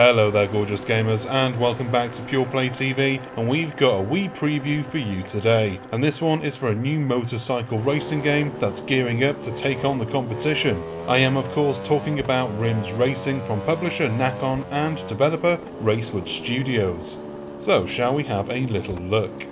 Hello there gorgeous gamers, and welcome back to Pure Play TV, and we've got a wee preview for you today. And this one is for a new motorcycle racing game that's gearing up to take on the competition. I am of course talking about RiMS Racing from publisher Nakon and developer Racewood Studios. So shall we have a little look?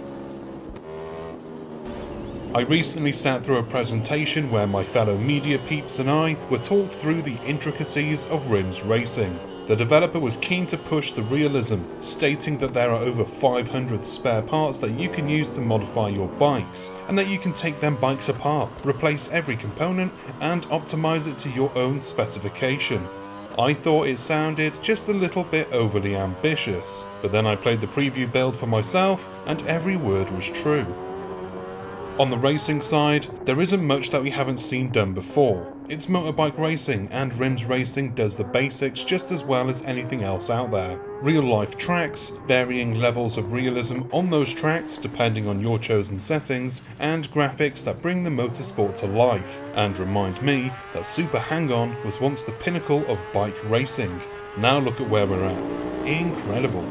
I recently sat through a presentation where my fellow media peeps and I were talked through the intricacies of RiMS Racing. The developer was keen to push the realism, stating that there are over 500 spare parts that you can use to modify your bikes, and that you can take them bikes apart, replace every component, and optimize it to your own specification. I thought it sounded just a little bit overly ambitious, but then I played the preview build for myself, and every word was true. On the racing side, there isn't much that we haven't seen done before. It's motorbike racing, and RiMS Racing does the basics just as well as anything else out there. Real life tracks, varying levels of realism on those tracks depending on your chosen settings, and graphics that bring the motorsport to life, and remind me that Super Hang-On was once the pinnacle of bike racing. Now look at where we're at. Incredible.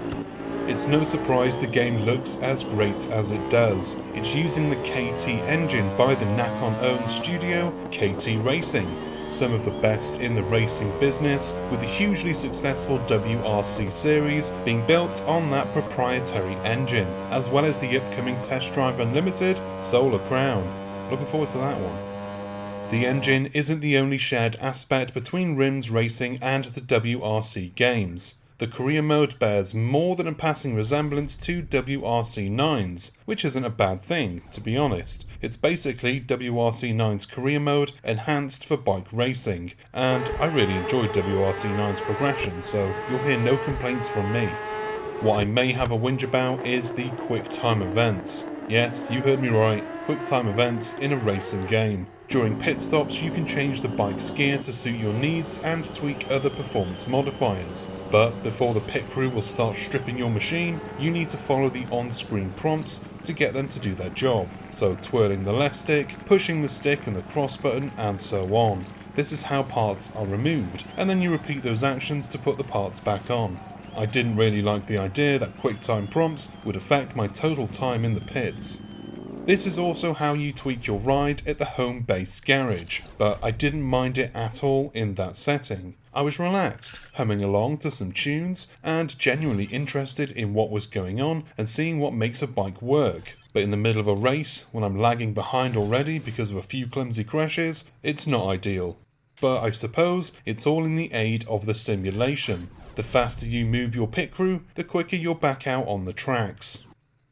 It's no surprise the game looks as great as it does. It's using the KT engine by the Nakon-owned studio KT Racing, some of the best in the racing business, with the hugely successful WRC series being built on that proprietary engine, as well as the upcoming Test Drive Unlimited Solar Crown. Looking forward to that one. The engine isn't the only shared aspect between RiMS Racing and the WRC games. The career mode bears more than a passing resemblance to WRC9's, which isn't a bad thing, to be honest. It's basically WRC9's career mode enhanced for bike racing, and I really enjoyed WRC9's progression, so you'll hear no complaints from me. What I may have a whinge about is the quick time events. Yes, you heard me right, quick time events in a racing game. During pit stops you can change the bike's gear to suit your needs and tweak other performance modifiers. But before the pit crew will start stripping your machine, you need to follow the on-screen prompts to get them to do their job. So twirling the left stick, pushing the stick and the cross button, and so on. This is how parts are removed, and then you repeat those actions to put the parts back on. I didn't really like the idea that QuickTime prompts would affect my total time in the pits. This is also how you tweak your ride at the home base garage, but I didn't mind it at all in that setting. I was relaxed, humming along to some tunes, and genuinely interested in what was going on and seeing what makes a bike work. But in the middle of a race, when I'm lagging behind already because of a few clumsy crashes, it's not ideal. But I suppose it's all in the aid of the simulation. The faster you move your pit crew, the quicker you're back out on the tracks.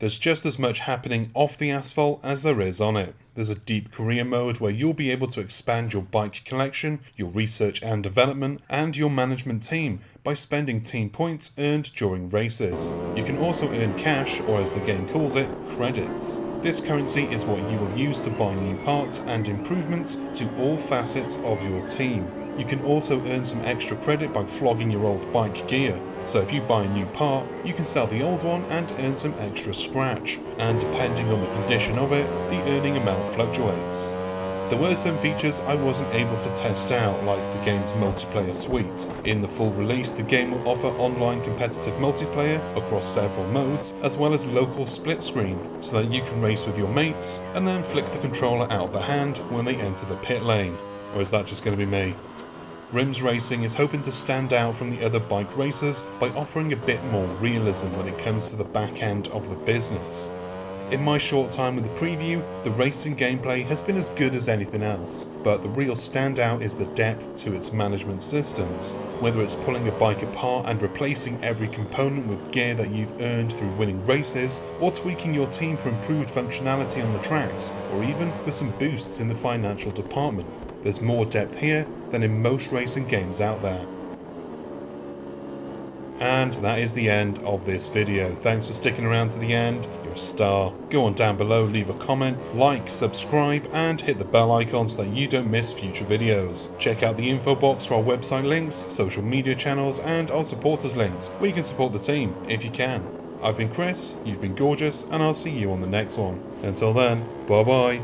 There's just as much happening off the asphalt as there is on it. There's a deep career mode where you'll be able to expand your bike collection, your research and development, and your management team by spending team points earned during races. You can also earn cash, or as the game calls it, credits. This currency is what you will use to buy new parts and improvements to all facets of your team. You can also earn some extra credit by flogging your old bike gear. So if you buy a new part, you can sell the old one and earn some extra scratch, and depending on the condition of it, the earning amount fluctuates. There were some features I wasn't able to test out, like the game's multiplayer suite. In the full release, the game will offer online competitive multiplayer across several modes, as well as local split screen, so that you can race with your mates, and then flick the controller out of the hand when they enter the pit lane. Or is that just going to be me? RiMS Racing is hoping to stand out from the other bike racers by offering a bit more realism when it comes to the back end of the business. In my short time with the preview, the racing gameplay has been as good as anything else, but the real standout is the depth to its management systems. Whether it's pulling a bike apart and replacing every component with gear that you've earned through winning races, or tweaking your team for improved functionality on the tracks, or even for some boosts in the financial department. There's more depth here than in most racing games out there. And that is the end of this video. Thanks for sticking around to the end. You're a star. Go on down below, leave a comment, like, subscribe, and hit the bell icon so that you don't miss future videos. Check out the info box for our website links, social media channels, and our supporters links, where you can support the team if you can. I've been Chris, you've been gorgeous, and I'll see you on the next one. Until then, bye bye.